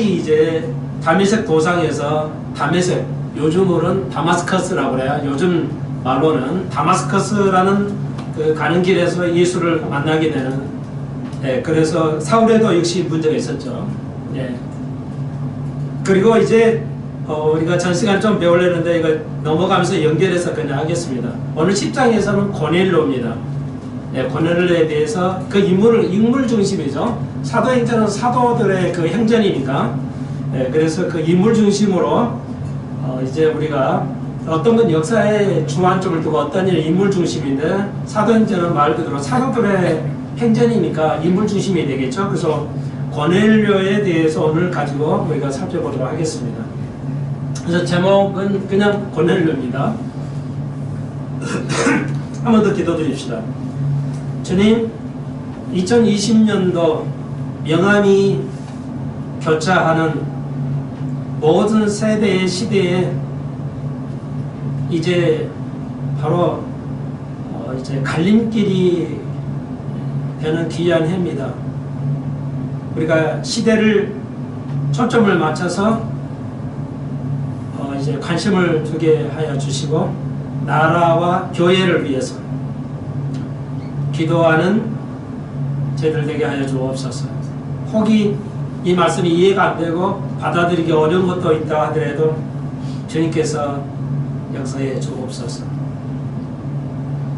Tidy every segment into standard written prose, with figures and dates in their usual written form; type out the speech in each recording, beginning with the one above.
사울이 이제 다메섹 도상에서 다메섹, 요즘으로는 다마스커스라고 그래요. 요즘 말로는 다마스커스라는 그 가는 길에서 예수를 만나게 되는, 예, 그래서 사울에도 역시 문제가 있었죠. 예. 그리고 이제 우리가 전 시간 좀 배우려는데 이거 넘어가면서 연결해서 그냥 하겠습니다. 오늘 10장에서는 고넬료입니다. 예, 고넬료에 대해서 그 인물 중심이죠. 사도행전은 사도들의 그 행전이니까, 예, 그래서 그 인물 중심으로 이제 우리가 어떤 건 역사에 주안점을 두고 어떤 일은 인물 중심인데, 사도행전은 말 그대로 사도들의 행전이니까 인물 중심이 되겠죠. 그래서 고넬료에 대해서 오늘 가지고 우리가 살펴보도록 하겠습니다. 그래서 제목은 그냥 고넬료입니다. 한 번 더 기도드립시다. 주님, 2020년도 명암이 교차하는 모든 세대의 시대에 이제 바로 이제 갈림길이 되는 귀한 해입니다. 우리가 시대를 초점을 맞춰서 이제 관심을 두게 하여 주시고, 나라와 교회를 위해서 기도하는 저희들 되게 하여 주옵소서. 혹이 이 말씀이 이해가 안 되고 받아들이기 어려운 것도 있다 하더라도 주님께서 역사해 주옵소서.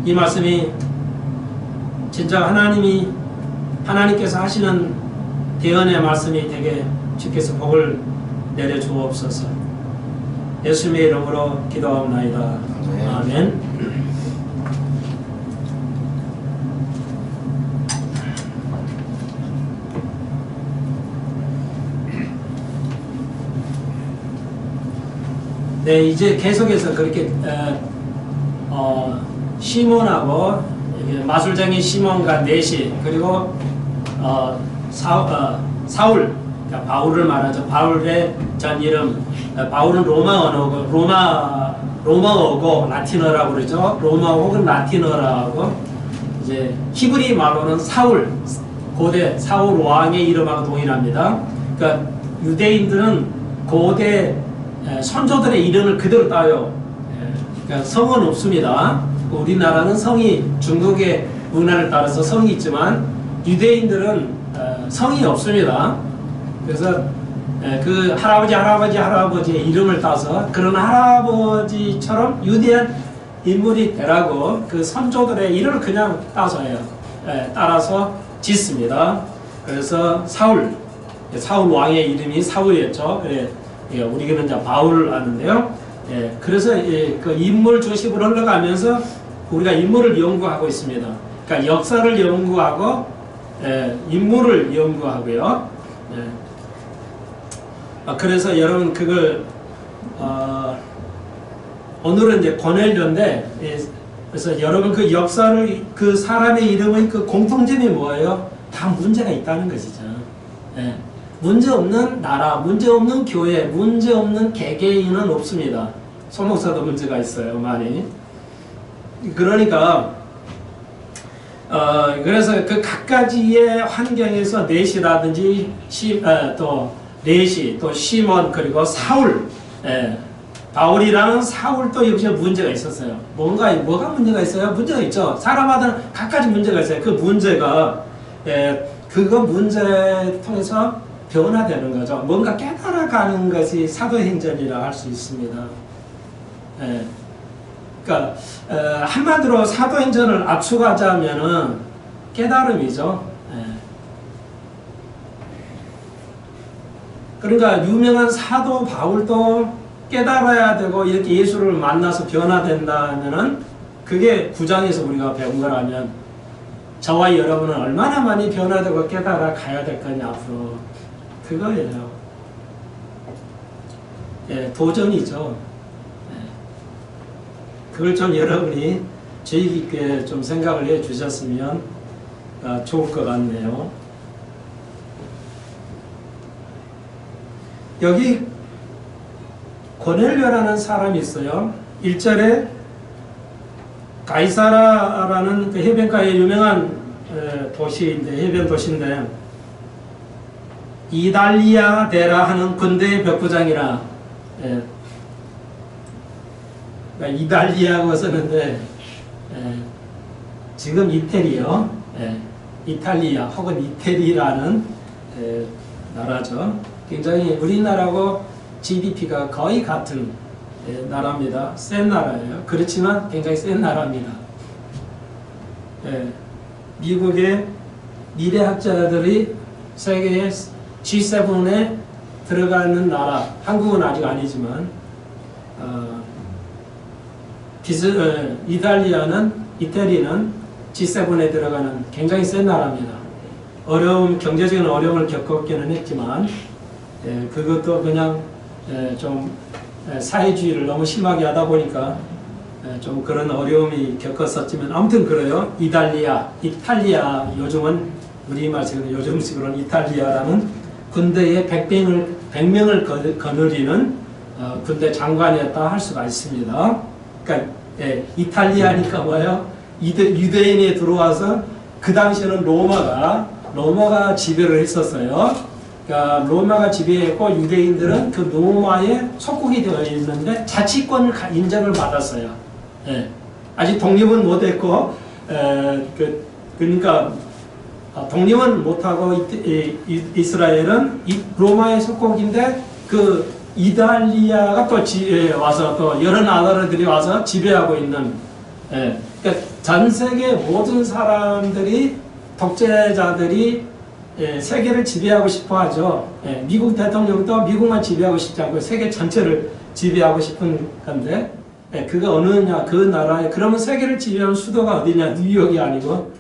이 말씀이 진짜 하나님께서 하시는 대언의 말씀이 되게 주께서 복을 내려 주옵소서. 예수님의 이름으로 기도하옵나이다. 아멘. 네, 이제 계속해서 그렇게 시몬하고 마술쟁이 시몬과 넷이, 그리고 사울, 그러니까 바울을 말하죠. 바울의 전 이름, 바울은 로마어고 라틴어라고 그러죠. 로마 혹은 라틴어라고, 이제 히브리 말로는 사울, 고대 사울 왕의 이름하고 동일합니다. 그러니까 유대인들은 고대 선조들의 이름을 그대로 따요. 그러니까 성은 없습니다. 우리나라는 성이, 중국의 문화를 따라서 성이 있지만 유대인들은 성이 없습니다. 그래서 그 할아버지의 이름을 따서 그런 할아버지처럼 유대한 인물이 되라고 그 선조들의 이름을 그냥 따서 해요. 따라서 짓습니다. 그래서 사울 왕의 이름이 사울이었죠. 그래, 우리는 이제 바울을 아는데요. 그래서 그 인물 중심으로 흘러가면서 우리가 인물을 연구하고 있습니다. 그러니까 역사를 연구하고 인물을 연구하고요. 그래서 여러분 그걸 오늘은 이제 고넬료인데, 그래서 여러분 그 역사를, 그 사람의 이름의 그 공통점이 뭐예요? 다 문제가 있다는 것이죠. 문제 없는 나라, 문제 없는 교회, 문제 없는 개개인은 없습니다. 소목사도 문제가 있어요, 많이. 그러니까 그래서 그 각가지의 환경에서 넷이라든지 또 넷이, 또 시몬, 그리고 사울, 바울이라는 사울도 역시 문제가 있었어요. 뭐가 문제가 있어요? 문제가 있죠. 사람마다 각가지 문제가 있어요. 그 문제가 그거 문제 통해서 변화되는 거죠. 뭔가 깨달아가는 것이 사도행전이라 할 수 있습니다. 그러니까 한마디로 사도행전을 압축하자면은 깨달음이죠. 그러니까 유명한 사도 바울도 깨달아야 되고 이렇게 예수를 만나서 변화된다면은 그게 9장에서 우리가 배운 거라면 저와 여러분은 얼마나 많이 변화되고 깨달아 가야 될 거냐 앞으로, 그거예요. 도전이죠. 그걸 좀 여러분이 주의 깊게 좀 생각을 해 주셨으면 좋을 것 같네요. 여기 고넬료라는 사람이 있어요. 1절에 가이사라라는 그 해변가의 유명한 도시인데, 해변 도시인데, 이달리아 데라 하는 군대의 백부장이라. 예. 그러니까 이달리아고 쓰는데 지금 이태리요. 이탈리아 혹은 이태리라는 나라죠. 굉장히 우리나라하고 GDP가 거의 같은 나라입니다. 센 나라예요. 그렇지만 굉장히 센 나라입니다. 미국의 미래학자들이 세계의 G7에 들어가는 나라, 한국은 아직 아니지만 이태리는 G7에 들어가는 굉장히 센 나라입니다. 경제적인 어려움을 겪었기는 했지만 그것도 그냥 좀 사회주의를 너무 심하게 하다 보니까 좀 그런 어려움이 겪었었지만 아무튼 그래요. 이탈리아 요즘은 우리말식으로 요즘식으로는 이탈리아라는 군대의 100명을 거느리는 군대 장관이었다 할 수가 있습니다. 그러니까 이탈리아니까 뭐예요? 유대인이 들어와서 그 당시에는 로마가 지배를 했었어요. 그러니까 로마가 지배했고 유대인들은 그 로마의 속국이 되어 있는데 자치권 인정을 받았어요. 아직 독립은 못했고 그러니까 독립은 못하고 이스라엘은 로마의 속국인데 그 이탈리아가 또 와서 또 여러 나라들이 와서 지배하고 있는 그러니까 전 세계 모든 사람들이 독재자들이 세계를 지배하고 싶어 하죠. 미국 대통령도 미국만 지배하고 싶지 않고 세계 전체를 지배하고 싶은 건데 그가 어느냐 그 나라에 그러면 세계를 지배하는 수도가 어디냐 뉴욕이 아니고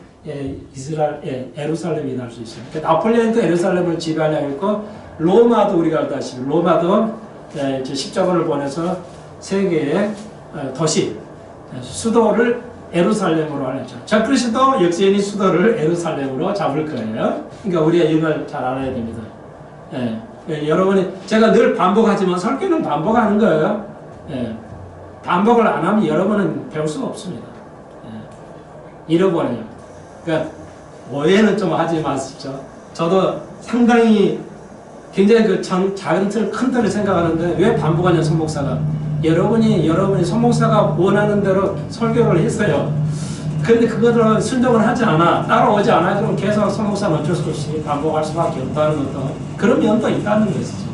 예루살렘이 날 수 있어요. 나폴레옹도 예루살렘을 지배하려고 했고 로마도 우리가 알다시피 로마도 십자군을 보내서 세계의 도시 수도를 예루살렘으로 하였죠. 자, 그리스도 역시니 수도를 예루살렘으로 잡을 거예요. 그러니까 우리가 이걸 잘 알아야 됩니다. 여러분이 제가 늘 반복하지만 설교는 반복하는 거예요. 반복을 안 하면 여러분은 배울 수가 없습니다. 잃어버려요. 그러니까 오해는 좀 하지 마십시오. 저도 상당히 굉장히 그 작은 틀, 큰 틀을 생각하는데 왜 반복하냐 손목사가. 여러분이 손목사가 원하는 대로 설교를 했어요. 그런데 그거를 순종을 하지 않아. 따라오지 않아. 그럼 계속 손목사는 어쩔 수 없이 반복할 수밖에 없다는 것도 그런 면도 있다는 것이죠.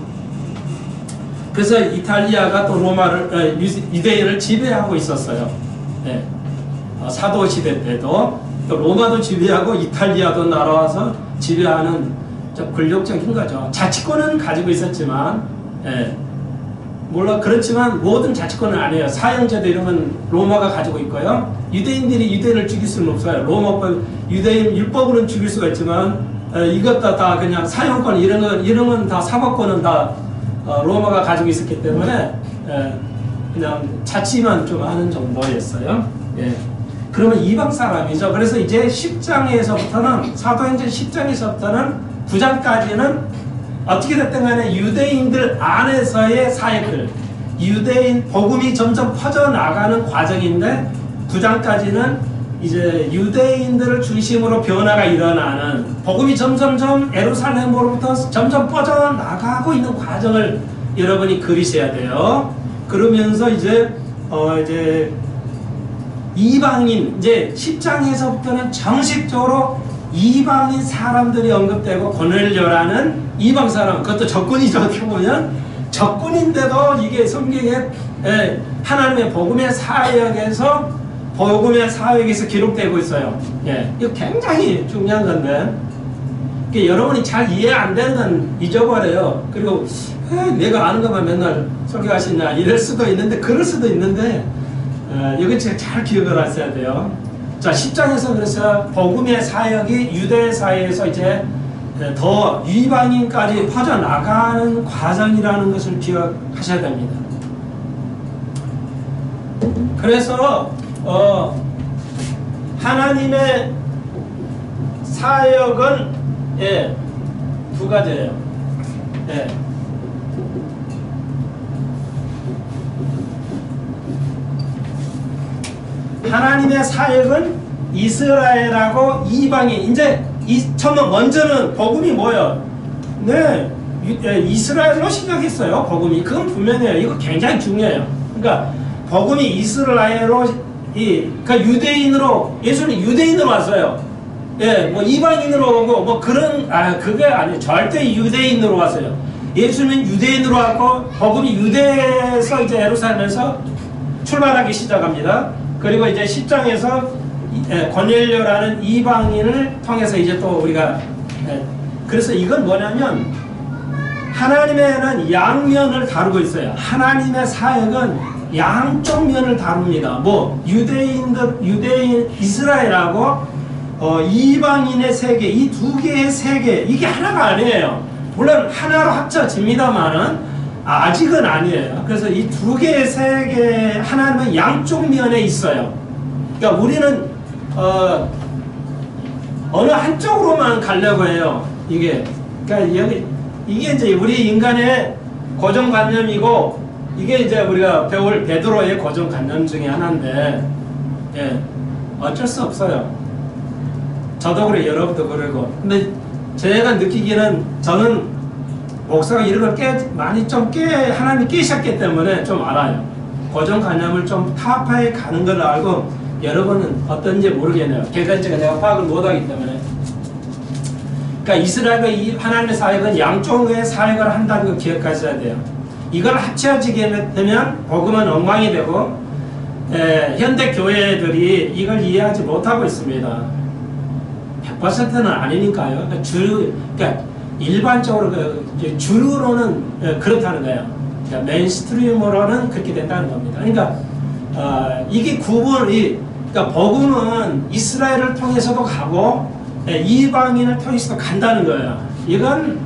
그래서 이탈리아가 또 유대인을 지배하고 있었어요. 사도 시대 때도 또 로마도 지배하고 이탈리아도 날아와서 지배하는 좀 권력적인 거죠. 자치권은 가지고 있었지만 물론 그렇지만 모든 자치권은 아니에요. 사형제도 이런 건 로마가 가지고 있고요. 유대인들이 유대인을 죽일 수는 없어요. 로마법 유대인 율법으로는 죽일 수가 있지만 이것도 다 그냥 사형권 이런 건 다 사법권은 다 로마가 가지고 있었기 때문에 그냥 자치만 좀 하는 정도였어요. 그러면 이방 사람이죠. 그래서 이제 10장에서부터는 사도행전 10장에서부터는 9장까지는 어떻게 됐든 간에 유대인들 안에서의 사역들, 유대인 복음이 점점 퍼져나가는 과정인데 9장까지는 이제 유대인들을 중심으로 변화가 일어나는 복음이 점점점 예루살렘으로부터 점점 퍼져나가고 있는 과정을 여러분이 그리셔야 돼요. 그러면서 이제 이방인 이제 10장에서부터는 정식적으로 이방인 사람들이 언급되고 고넬료라는 이방 사람, 그것도 적군이죠. 어떻게 보면 적군인데도 이게 성경에 하나님의 복음의 사역에서 기록되고 있어요. 이거 굉장히 중요한 건데 여러분이 잘 이해 안 되는 건 잊어버려요. 그리고 내가 아는 것만 맨날 설교하시냐 이럴 수도 있는데 그럴 수도 있는데 이건 제가 잘 기억을 하셔야 돼요. 자, 10장에서 그래서 복음의 사역이 유대 사회에서 이제 더 이방인까지 퍼져나가는 과정이라는 것을 기억하셔야 됩니다. 그래서 하나님의 사역은 두 가지예요. 하나님의 사역은 이스라엘하고 이방인 이제 먼저는 복음이 뭐예요? 네, 이스라엘로 시작했어요. 복음이. 그건 분명해요. 이거 굉장히 중요해요. 그러니까 복음이 이스라엘로 그러니까 유대인으로 예수는 유대인으로 왔어요. 예, 뭐 이방인으로 오고 뭐 그런 그게 아니에요. 절대 유대인으로 왔어요. 예수는 유대인으로 왔고 복음이 유대에서 이제 예루살렘에서 출발하기 시작합니다. 그리고 이제 10장에서 고넬료라는 이방인을 통해서 이제 또 우리가 그래서 이건 뭐냐면 하나님에는 양면을 다루고 있어요. 하나님의 사역은 양쪽 면을 다룹니다. 뭐 유대인 이스라엘하고 이방인의 세계, 이 두 개의 세계, 이게 하나가 아니에요. 물론 하나로 합쳐집니다만은 아직은 아니에요. 그래서 이 두 개의 세계 하나님은 양쪽 면에 있어요. 그러니까 우리는 어느 한쪽으로만 가려고 해요. 그러니까 이게 이제 우리 인간의 고정관념이고 이게 이제 우리가 배울 베드로의 고정관념 중에 하나인데 어쩔 수 없어요. 저도 그래, 여러분도 그러고. 근데 제가 느끼기에는 저는 목사가 이런 걸 많이 하나님이 깨셨기 때문에 좀 알아요. 고정관념을 좀 타파해 가는 걸 알고 여러분은 어떤지 모르겠네요. 객관적으로 내가 파악을 못하기 때문에. 그러니까 이스라엘과 하나님의 사역은 양쪽의 사역을 한다는 걸 기억하셔야 돼요. 이걸 합쳐지게 되면 복음은 엉망이 되고 현대 교회들이 이걸 이해하지 못하고 있습니다. 100%는 아니니까요. 그러니까 일반적으로 주류로는 그렇다는 거예요. 그러니까 메인스트림으로는 그렇게 된다는 겁니다. 그러니까 이게 그러니까 복음은 이스라엘을 통해서도 가고 이방인을 통해서도 간다는 거예요. 이건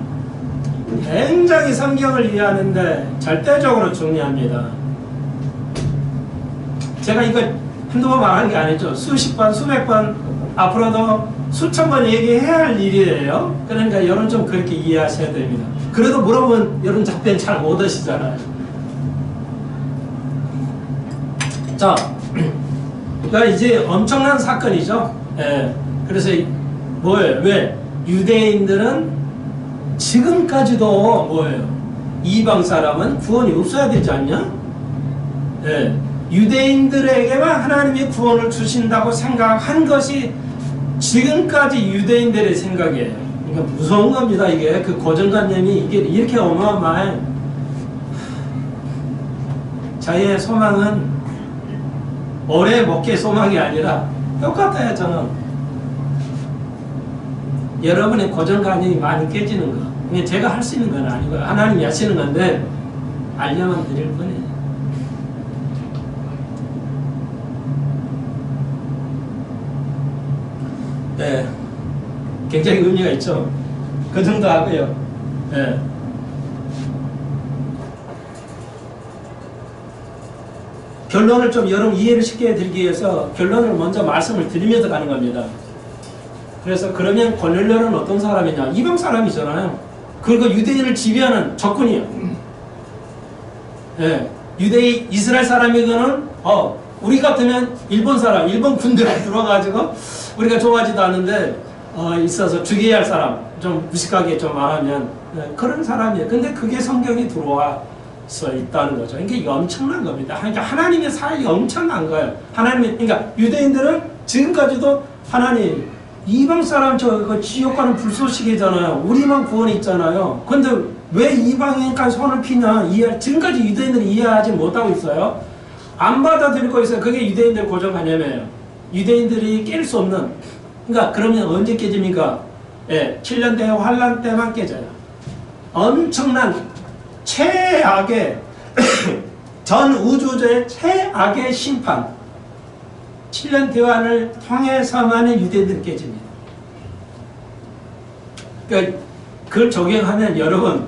굉장히 성경을 이해하는데 절대적으로 중요합니다. 제가 이거 한두 번 말한 게 아니죠. 수십 번, 수백 번, 앞으로도 수천 번 얘기해야 할 일이에요. 그러니까 여러분 좀 그렇게 이해하셔야 됩니다. 그래도 물어보면 여러분 답변 잘 못 하시잖아요. 자, 그러니까 이제 엄청난 사건이죠. 그래서 뭐예요? 왜? 유대인들은 지금까지도 뭐예요? 이방 사람은 구원이 없어야 되지 않냐? 유대인들에게만 하나님이 구원을 주신다고 생각한 것이 지금까지 유대인들의 생각이에요. 그러니까 무서운 겁니다. 이게 그 고정관념이 이게 이렇게 어마어마해. 저의 소망은 오래 먹기의 소망이 아니라 똑같아요. 저는 여러분의 고정관념이 많이 깨지는 거. 그냥 제가 할 수 있는 건 아니고요. 하나님이 하시는 건데 알려만 드릴 뿐이에요. 네, 굉장히 의미가 있죠. 그 정도 하고요. 결론을 좀 여러분 이해를 쉽게 해드리기 위해서 결론을 먼저 말씀을 드리면서 가는 겁니다. 그래서 그러면 고넬료는 어떤 사람이냐? 이방 사람이잖아요. 그리고 유대인을 지배하는 적군이에요. 이스라엘 사람이거는 우리 같으면 일본 사람, 일본 군대에 들어가지고 우리가 좋아하지도 않은데 있어서 죽여야 할 사람, 좀 무식하게 좀 말하면 그런 사람이에요. 근데 그게 성경에 들어와서 있다는 거죠. 그러니까 이게 엄청난 겁니다. 그러니까 하나님의 사역이 엄청난 거예요. 그러니까 유대인들은 지금까지도 하나님 이방 사람 그 지옥 가는 불쏘시개잖아요. 우리만 구원이 있잖아요. 근데 왜 이방인까지 손을 피냐? 지금까지 유대인들이 이해하지 못하고 있어요. 안 받아들이고 있어요. 그게 유대인들 고정관념이에요. 유대인들이 깰 수 없는. 그러니까 그러면 언제 깨집니까? 7년 대 환란 때만 깨져요. 엄청난 최악의 전 우주의 최악의 심판. 7년 대환을 통해서만의 유대인들이 깨집니다. 그러니까 그걸 적용하면 여러분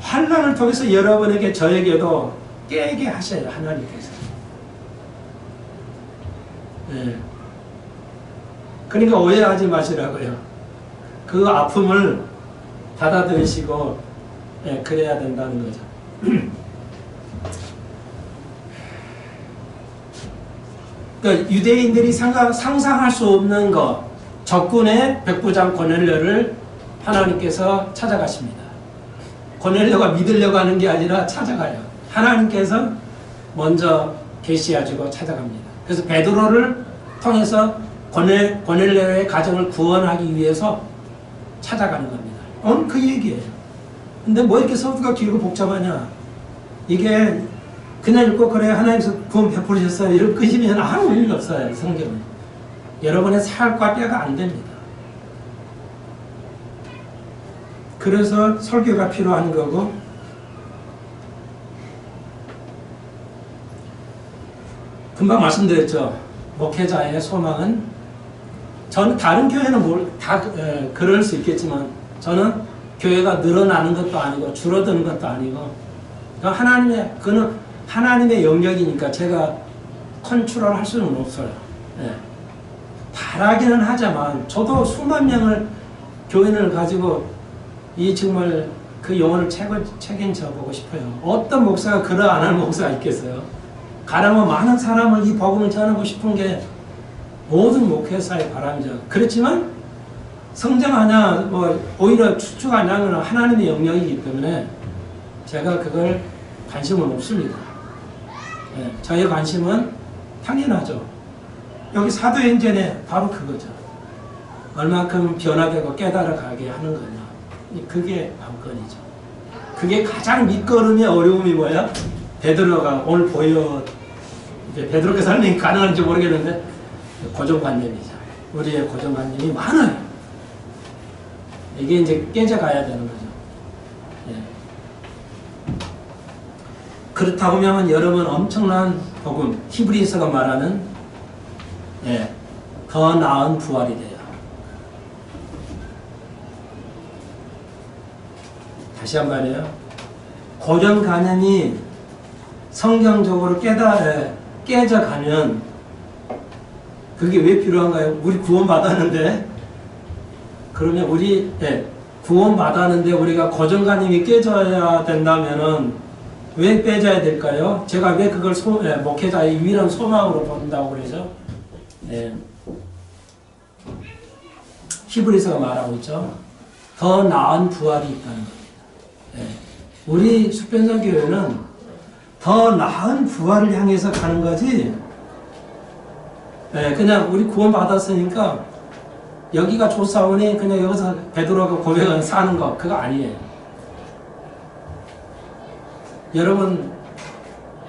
환란을 통해서 여러분에게 저에게도 깨게 하셔요. 하나님께서. 그러니까 오해하지 마시라고요. 그 아픔을 받아들이시고 그래야 된다는 거죠. 그러니까 유대인들이 상상할 수 없는 것, 적군의 백부장 고넬료를 하나님께서 찾아가십니다. 고넬료가 믿으려고 하는 게 아니라 찾아가요. 하나님께서 먼저 계시해주고 찾아갑니다. 그래서 베드로를 통해서 고넬료의 가정을 구원하기 위해서 찾아가는 겁니다. 오늘 그 얘기예요. 근데 뭐 이렇게 서두가 길고 복잡하냐? 이게 그냥 읽고 그래 하나님께서 구원 베풀으셨어요. 이런 끝이면 아무 의미가 없어요. 성경은. 여러분의 살과 뼈가 안 됩니다. 그래서 설교가 필요한 거고 금방 말씀드렸죠. 목회자의 소망은 저는 다른 교회는 다 그럴 수 있겠지만 저는 교회가 늘어나는 것도 아니고 줄어드는 것도 아니고 그거는 하나님의 영역이니까 제가 컨트롤 할 수는 없어요. 예. 바라기는 하지만 저도 수만 명을 교인을 가지고 이 정말 그 영혼을 책임져 보고 싶어요. 어떤 목사가 그러 안 하는 목사가 있겠어요? 가라면 많은 사람을 이 복음을 전하고 싶은 게 모든 목회사의 바람이죠. 그렇지만 성장하냐 오히려 추측하냐는 하나님의 영역이기 때문에 제가 그걸 관심은 없습니다. 예, 저의 관심은 당연하죠. 여기 사도행전에 바로 그거죠. 얼마큼 변화되고 깨달아가게 하는 거냐. 그게 관건이죠. 그게 가장 밑거름의 어려움이 뭐야? 베드로가 오늘 이제 베드로가 설명이 가능한지 모르겠는데 고정관념이죠. 우리의 고정관념이 많아요. 이게 이제 깨져가야 되는 거죠. 예. 그렇다 보면 여러분 엄청난 복음, 히브리서가 말하는 더 나은 부활이 돼요. 다시 한 번요. 고정관념이 성경적으로 깨져가면 그게 왜 필요한가요? 우리 구원받았는데 그러면 구원받았는데 우리가 고정관념이 깨져야 된다면은 왜 빼져야 될까요? 제가 왜 그걸 목회자의 유일한 소망으로 본다고 그러죠? 히브리서가 말하고 있죠. 더 나은 부활이 있다는 겁니다. 우리 수변성교회는 더 나은 부활을 향해서 가는 거지 그냥 우리 구원받았으니까 여기가 좋사오니 그냥 여기서 베드로가 고백을 사는 거 그거 아니에요. 여러분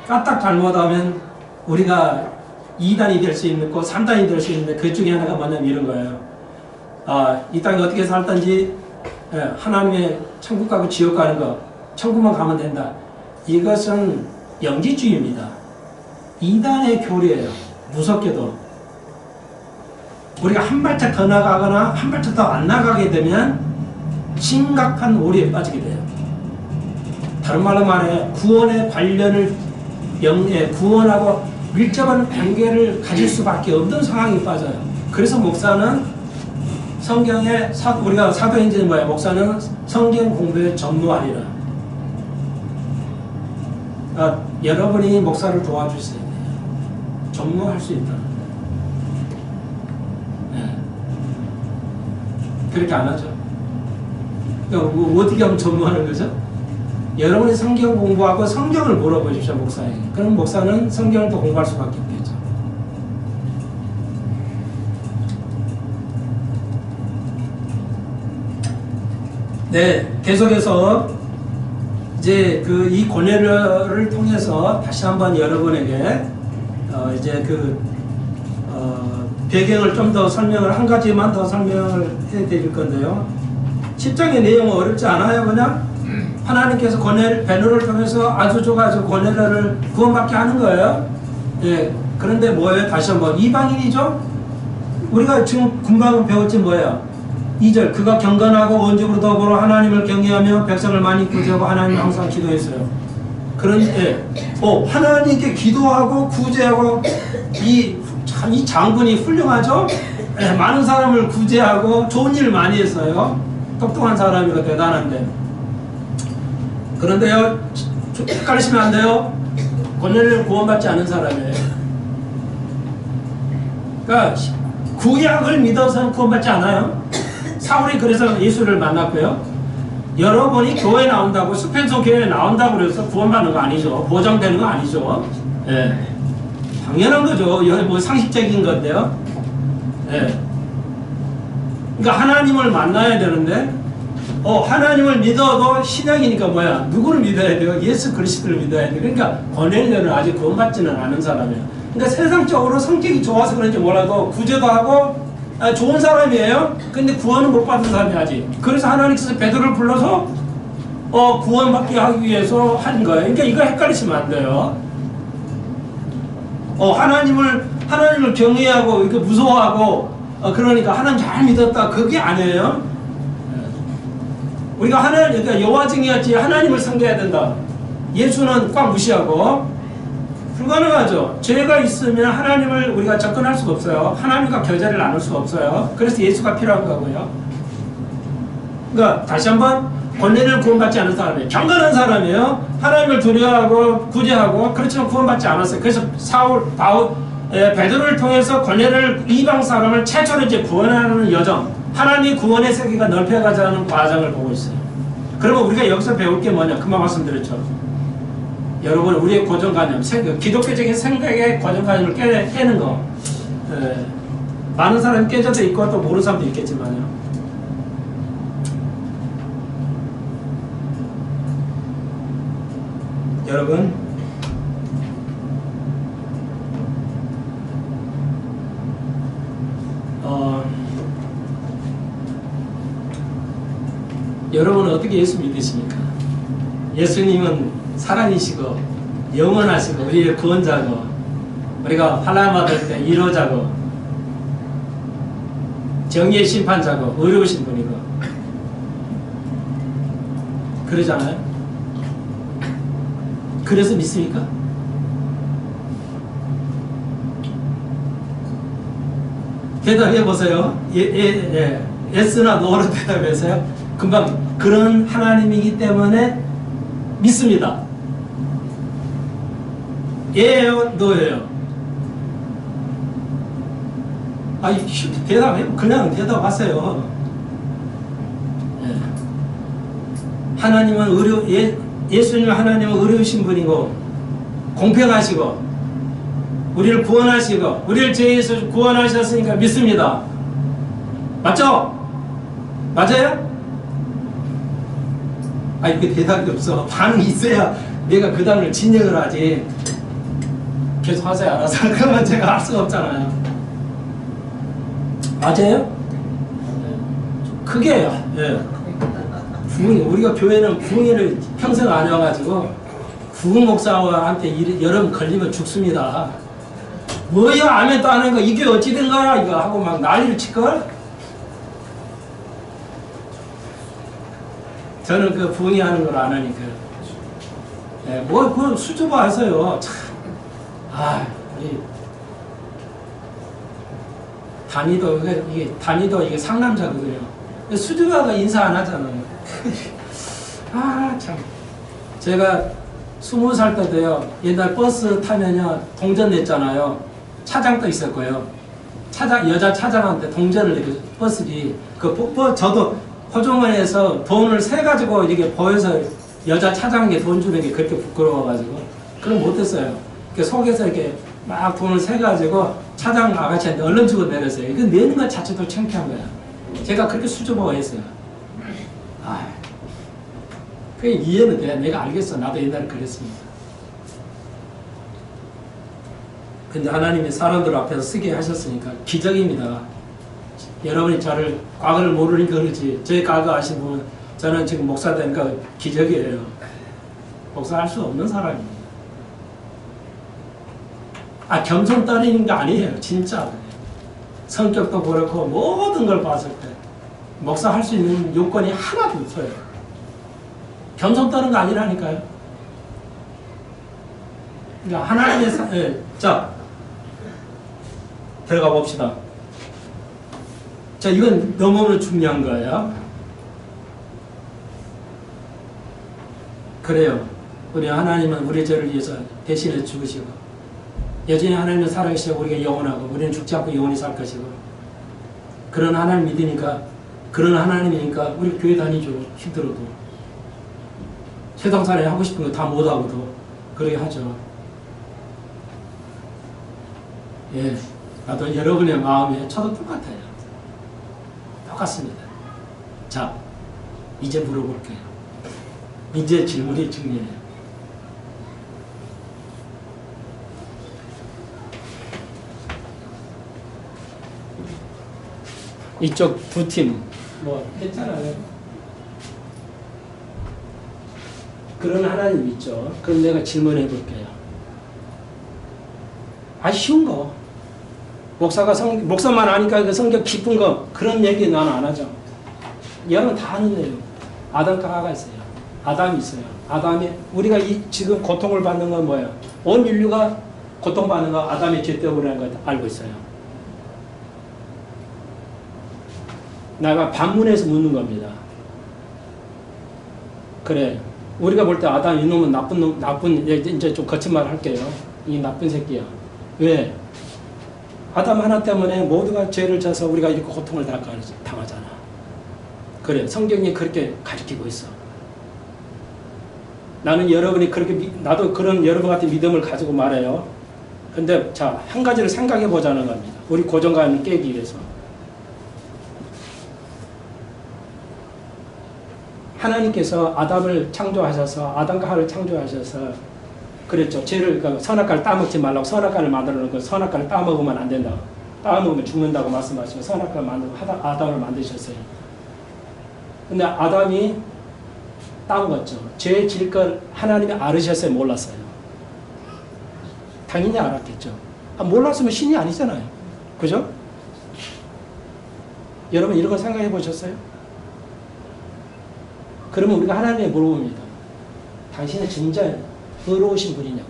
까딱 잘못하면 우리가 2단이 될 수 있는 거 3단이 될 수 있는데 그 중에 하나가 뭐냐면 이런 거예요. 이 땅에 어떻게 살든지 하나님의 천국 가고 지옥 가는 거 천국만 가면 된다. 이것은 영지주의입니다. 2단의 교리예요. 무섭게도 우리가 한 발짝 더 나가거나 한 발짝 더 안 나가게 되면 심각한 오류에 빠지게 돼요. 다른 말로 말해 구원의 관련을 구원하고 밀접한 관계를 가질 수밖에 없는 상황이 빠져요. 그래서 목사는 성경에 우리가 사도행전이 뭐야? 목사는 성경 공부에 전무하리라. 그러니까 여러분이 목사를 도와주셔야 돼요. 전무할 수 있다. 그렇게 안 하죠. 그러니까 어떻게 하면 전무하는 거죠? 여러분이 성경 공부하고 성경을 물어보십시오, 목사에게. 그럼 목사는 성경을 또 공부할 수밖에 없겠죠. 네, 계속해서 이제 이 고넬료를 통해서 다시 한번 여러분에게 이제 배경을 좀 더 설명을 한 가지만 더 설명을 해드릴 건데요. 10장의 내용은 어렵지 않아요. 그냥 하나님께서 베드로를 통해서 아주 좋아서 고넬료를 구원받게 하는 거예요. 예. 그런데 뭐예요? 다시 한번 이방인이죠. 우리가 지금 금방 배웠지 뭐예요? 2절 그가 경건하고 온전으로 더불어 하나님을 경외하며 백성을 많이 구제하고 하나님 항상 기도했어요. 그런데 하나님께 기도하고 구제하고 이 장군이 훌륭하죠? 많은 사람을 구제하고 좋은 일을 많이 했어요. 똑똑한 사람이고 대단한데. 그런데요, 헷갈리시면 안 돼요. 고넬료는 구원받지 않은 사람이에요. 그러니까 구약을 믿어서는 구원받지 않아요. 사울이 그래서 예수를 만났고요. 여러분이 교회 나온다고 스펜서 교회에 나온다고 그래서 구원받는 거 아니죠. 보장되는 거 아니죠. 예. 당연한 거죠. 이거 뭐 상식적인 건데요. 예. 그러니까 하나님을 만나야 되는데 하나님을 믿어도 신약이니까 뭐야? 누구를 믿어야 돼요? 예수 그리스도를 믿어야 돼요. 그러니까 고넬료는 아직 구원받지는 않은 사람이에요. 그러니까 세상적으로 성격이 좋아서 그런지 몰라도 구제도 하고 좋은 사람이에요. 근데 구원은 못 받은 사람이 아직. 그래서 하나님께서 베드로를 불러서 구원받게 하기 위해서 한 거예요. 그러니까 이거 헷갈리시면 안 돼요. 하나님을 경외하고 이렇게 무서워하고 그러니까 하나님 잘 믿었다 그게 아니에요. 우리가 그러니까 여호와증이었지 하나님을 섬겨야 된다. 예수는 꽉 무시하고 불가능하죠. 죄가 있으면 하나님을 우리가 접근할 수가 없어요. 하나님과 교제를 나눌 수가 없어요. 그래서 예수가 필요한 거고요. 그러니까 다시 한번 권리를 구원받지 않은 사람이에요. 경건한 사람이에요. 하나님을 두려워하고 구제하고 그렇지만 구원받지 않았어요. 그래서 베드로를 통해서 권리를 이방 사람을 최초로 이제 구원하는 여정, 하나님의 구원의 세계가 넓혀가자는 과정을 보고 있어요. 그러면 우리가 여기서 배울 게 뭐냐? 금방 말씀드렸죠. 여러분 우리의 고정관념, 기독교적인 생각의 고정관념을 깨는 거. 많은 사람이 깨져도 있고 또 모르는 사람도 있겠지만요. 여러분 여러분은 어떻게 예수 믿으십니까? 예수님은 사랑이시고 영원하시고 우리의 구원자고 우리가 환난 받을 때 이로자고 정의의 심판자고 의로우신 분이고 그러잖아요. 그래서 믿습니까? 대답해보세요. 예스나 노로 대답해서요. 금방 그런 하나님이기 때문에 믿습니다. 예예요? 노예요? 아니 대답해 그냥 대답하세요. 하나님은 예수님 하나님은 의로우신 분이고 공평하시고 우리를 구원하시고 우리를 죄에서 구원하셨으니까 믿습니다. 맞죠? 맞아요? 아니 그 대답이 없어. 반응이 있어야 내가 그 다음을 진행을 하지. 계속 하세요 알아서. 그러면 제가 할 수가 없잖아요. 맞아요? 그게 우리가 교회는 부흥회를 평생 안 와가지고 부흥 목사한테 여러분 걸리면 죽습니다. 뭐야 아멘도 안 하는 거 이게 어찌된 거야 이거 하고 막 난리를 칠걸. 저는 그 부흥회 하는 걸 안 하니까. 그 수줍어 하세요. 참. 우리 단위도 이게 상남자거든요. 수줍어가 인사 안 하잖아요. 참. 제가 20살 때도요, 옛날 버스 타면요, 동전 냈잖아요. 차장도 있었고요. 여자 차장한테 동전을 이렇게 버스지. 저도 호종원에서 돈을 세가지고 이렇게 보여서 여자 차장에게 돈 주는 게 그렇게 부끄러워가지고, 그럼 못했어요. 속에서 이렇게 막 돈을 세가지고 차장 아가씨한테 얼른 주고 내렸어요. 이거 내는 것 자체도 창피한 거야. 제가 그렇게 수줍어했어요. 그게 이해는 돼. 내가 알겠어. 나도 옛날에 그랬습니다. 근데 하나님이 사람들 앞에서 쓰게 하셨으니까 기적입니다. 여러분이 저를 과거를 모르니까 그렇지. 제 과거 아신 분은 저는 지금 목사 되니까 기적이에요. 목사할 수 없는 사람입니다. 겸손 떨리는 게 아니에요. 진짜. 성격도 그렇고 모든 걸 봤을 때 목사 할 수 있는 요건이 하나도 없어요. 겸손 떠는 거 아니라니까요. 그러니까 하나님의 자 들어가 봅시다. 자 이건 너무너무 중요한 거예요. 그래요. 우리 하나님은 우리 죄를 위해서 대신해 죽으시고 여전히 하나님은 살아계시고 우리가 영원하고 우리는 죽지 않고 영원히 살 것이고 그런 하나님 믿으니까 그런 하나님이니까 우리 교회 다니죠. 힘들어도. 세상살이 하고 싶은 거 다 못하고도 그렇게 하죠. 예, 나도 여러분의 마음에 저도 똑같아요. 똑같습니다. 자, 이제 물어볼게요. 이제 질문이 중요해요. 이쪽 두 팀, 뭐, 괜찮아요. 그런 하나님 있죠. 그럼 내가 질문해 볼게요. 쉬운 거. 목사만 아니까 그 성경 깊은 거, 그런 얘기 나는 안 하죠. 여러분 다 아는 거예요. 아담과 하와가 있어요. 아담이 있어요. 아담이, 우리가 지금 고통을 받는 건 뭐예요? 온 인류가 고통받는 거 아담의 죄 때문이라는 걸 알고 있어요. 내가 반문해서 묻는 겁니다. 그래. 우리가 볼 때 아담 이놈은 나쁜 놈, 이제 좀 거친 말 할게요. 이 나쁜 새끼야. 왜? 아담 하나 때문에 모두가 죄를 져서 우리가 이렇게 고통을 당하잖아. 그래. 성경이 그렇게 가르치고 있어. 나는 여러분이 그렇게, 나도 그런 여러분 같은 믿음을 가지고 말해요. 근데 자, 한 가지를 생각해 보자는 겁니다. 우리 고정관을 깨기 위해서. 하나님께서 아담을 창조하셔서, 아담과 하와를 창조하셔서 그랬죠. 죄를, 선악과를 따먹지 말라고 선악과를 만들어 놓고 선악과를 따먹으면 안 된다고. 따먹으면 죽는다고 말씀하시고 선악과를 만들고 아담을 만드셨어요. 근데 아담이 따먹었죠. 죄 질 걸 하나님이 알으셨어요? 몰랐어요? 당연히 알았겠죠. 몰랐으면 신이 아니잖아요. 그죠? 여러분 이런 거 생각해 보셨어요? 그러면 우리가 하나님께 물어봅니다. 당신은 진짜 의로우신 분이냐고.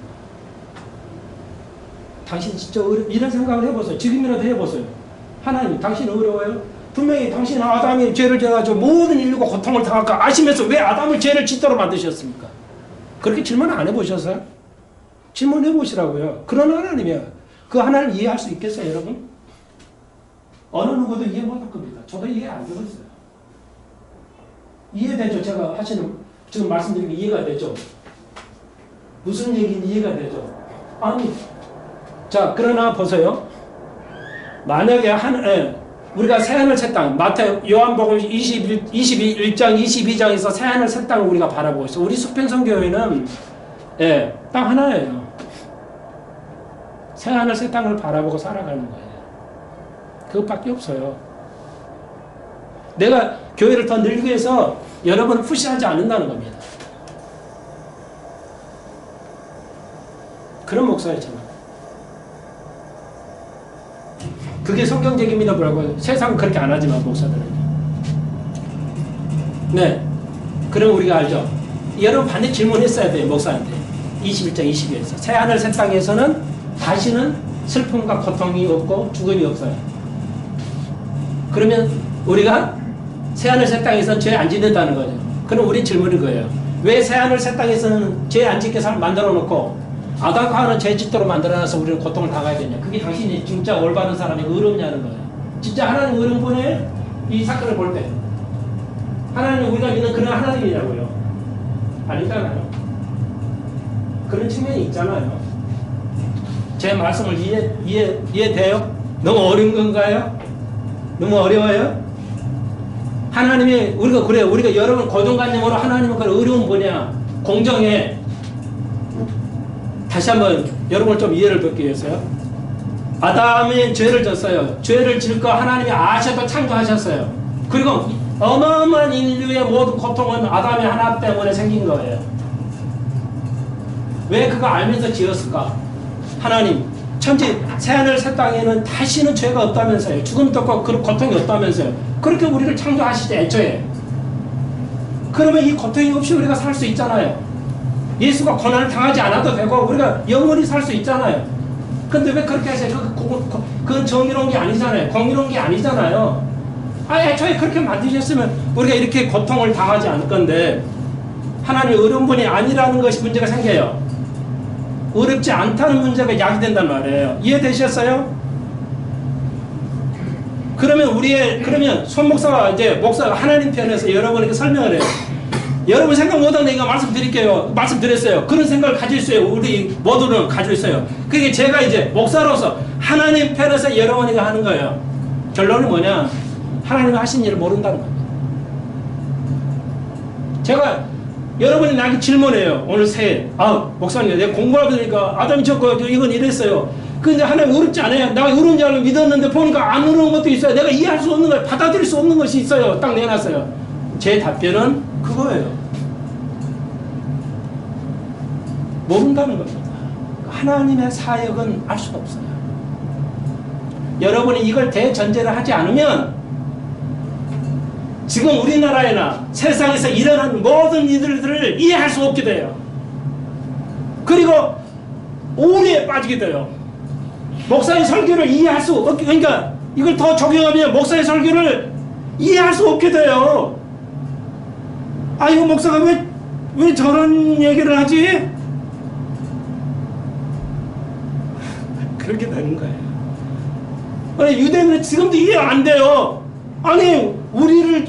당신 진짜 이런 생각을 해보세요. 지금이라도 해보세요. 하나님, 당신 의로워요? 분명히 당신 아담이 죄를 져가지고 모든 인류가 고통을 당할 거 아시면서 왜 아담을 죄를 짓도록 만드셨습니까? 그렇게 질문 안 해보셨어요? 질문해 보시라고요. 그런 하나님이야. 그 하나님 이해할 수 있겠어요, 여러분? 어느 누구도 이해 못할 겁니다. 저도 이해 안 되겠어요. 이해되죠? 제가 하시는, 지금 말씀드린 게 이해가 되죠? 무슨 얘기인지 이해가 되죠? 아니, 자, 그러나 보세요. 만약에 우리가 새하늘 새 땅, 요한복음 21장, 22장에서 새하늘 새 땅을 우리가 바라보고 있어요. 우리 수평선교회는, 땅 하나예요. 새하늘 새 땅을 바라보고 살아가는 거예요. 그것밖에 없어요. 내가 교회를 더 늘기 위해서 여러분을 푸시하지 않는다는 겁니다. 그런 목사였잖아요. 그게 성경적입니다. 뭐라고? 세상은 그렇게 안 하지만 목사들은. 네. 그럼 우리가 알죠? 여러분 반드시 질문했어야 돼요. 목사한테. 21장 22에서. 새하늘 새 땅에서는 다시는 슬픔과 고통이 없고 죽음이 없어요. 그러면 우리가 새하늘 새 땅에서는 죄 안 짓는다는 거죠. 그럼 우리 질문이 거예요. 왜 새하늘 새 땅에서는 죄 안 짓게 만들어 놓고 아담과 하와는 죄 짓도록 만들어놔서 우리는 고통을 당해야 되냐. 그게 당신이 진짜 올바른 사람이 의롭냐는 거예요. 진짜 하나님 의로운 분의 이 사건을 볼 때 하나님 우리가 믿는 그런 하나님이냐고요. 아니잖아요. 그런 측면이 있잖아요. 제 말씀을 이해돼요? 너무 어려운 건가요? 너무 어려워요? 하나님이 우리가 그래요. 우리가 여러분 고정관념으로 하나님은 그런 의로운 분이야. 공정해. 다시 한번 여러분을 좀 이해를 돕기 위해서요. 아담이 죄를 졌어요. 죄를 질 거 하나님이 아셔도 창조하셨어요. 그리고 어마어마한 인류의 모든 고통은 아담이 하나 때문에 생긴 거예요. 왜 그거 알면서 지었을까? 하나님, 천지 새하늘 새 땅에는 다시는 죄가 없다면서요. 죽음도 없고 그런 고통이 없다면서요. 그렇게 우리를 창조하시지 애초에. 그러면 이 고통이 없이 우리가 살 수 있잖아요. 예수가 고난을 당하지 않아도 되고 우리가 영원히 살 수 있잖아요. 근데 왜 그렇게 하세요? 그건 정의로운 게 아니잖아요. 공의로운 게 아니잖아요. 애초에 그렇게 만드셨으면 우리가 이렇게 고통을 당하지 않을 건데 하나님 의로운 분이 아니라는 것이 문제가 생겨요. 어렵지 않다는 문제가 야기된단 말이에요. 이해되셨어요? 그러면 그러면 손 목사가 이제 목사가 하나님 편에서 여러분에게 설명을 해요. 여러분 생각 못하는 얘기가 말씀드렸어요. 그런 생각을 가지고 있어요. 우리 모두는 가지고 있어요. 그게 제가 이제 목사로서 하나님 편에서 여러분이가 하는 거예요. 결론은 뭐냐? 하나님이 하신 일을 모른다는 겁니다. 제가 여러분이 나한테 질문해요. 오늘 새해. 목사님, 내가 공부하다 보니까 아담이 저거 이건 이랬어요. 근데 하나님 어렵지 않아요. 내가 어려운 줄 알고 믿었는데 보니까 안 어려운 것도 있어요. 내가 이해할 수 없는 걸 받아들일 수 없는 것이 있어요. 딱 내놨어요. 제 답변은 그거예요. 모른다는 겁니다. 하나님의 사역은 알 수가 없어요. 여러분이 이걸 대전제를 하지 않으면 지금 우리나라에나 세상에서 일어난 모든 일들을 이해할 수 없게 돼요. 그리고 오해에 빠지게 돼요. 목사의 설교를 이해할 수 없게, 그러니까 이걸 더 적용하면 목사의 설교를 이해할 수 없게 돼요. 이거 목사가 왜 저런 얘기를 하지? 그렇게 되는 거예요. 아니, 유대인은 지금도 이해 안 돼요. 아니, 우리를,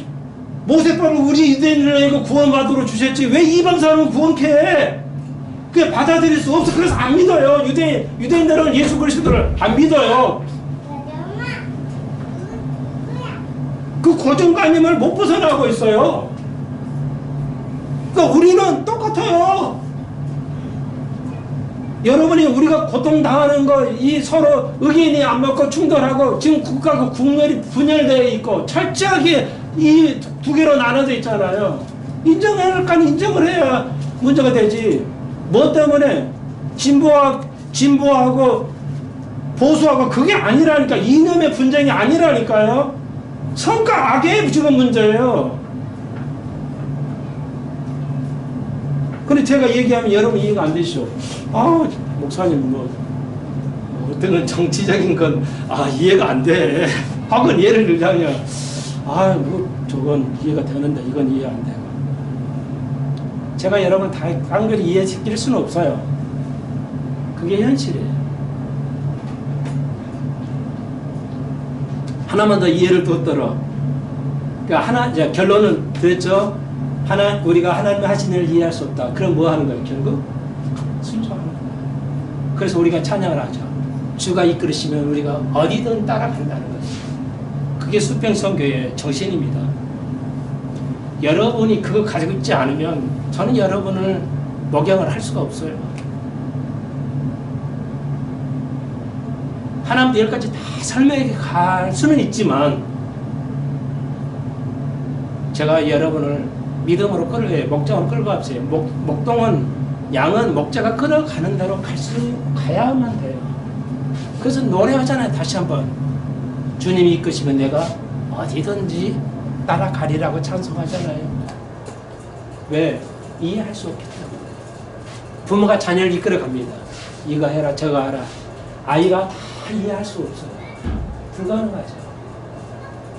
모세법을 우리 유대인을 구원받으러 주셨지, 왜 이방 사람은 구원케 해? 그게 받아들일 수 없어. 그래서 안 믿어요. 유대인들은 예수 그리스도를 안 믿어요. 그 고정관념을 못 벗어나고 있어요. 그러니까 우리는 똑같아요. 여러분이 우리가 고통당하는 거, 이 서로 의견이 안 맞고 충돌하고 지금 국가가 국멸이 분열되어 있고 철저하게 이 두 개로 나눠져 있잖아요. 인정할 건 인정을 해야 문제가 되지. 뭐 때문에 진보하고 보수하고 그게 아니라니까. 이념의 분쟁이 아니라니까요. 성과 악의 지금 문제예요. 근데 제가 얘기하면 여러분 이해가 안 되시죠? 목사님 어떤 건 정치적인 건 이해가 안 돼. 혹은 예를 들자면 저건 이해가 되는데 이건 이해 안 되고. 제가 여러분 다 강렬히 이해시킬 수는 없어요. 그게 현실이에요. 하나만 더 이해를 뒀더라. 그러니까 이제 결론은 됐죠. 우리가 하나님 하신 일을 이해할 수 없다. 그럼 뭐 하는 거예요? 결국 순종하는 거예요. 그래서 우리가 찬양을 하죠. 주가 이끌으시면 우리가 어디든 따라간다는 거죠. 그게 수평선교의 정신입니다. 여러분이 그거 가지고 있지 않으면 저는 여러분을 목양을 할 수가 없어요. 하나님도 여기까지 다 설명해 갈 수는 있지만 제가 여러분을 믿음으로 목장으로 끌고 갔어요. 양은 목자가 끌어가는 대로 가야만 돼요. 그래서 노래하잖아요. 다시 한번 주님이 이끄시면 내가 어디든지 따라가리라고 찬송하잖아요. 왜? 이해할 수 없기 때문에. 부모가 자녀를 이끌어갑니다. 이거 해라 저거 하라. 아이가 다 이해할 수 없어요. 불가능하죠.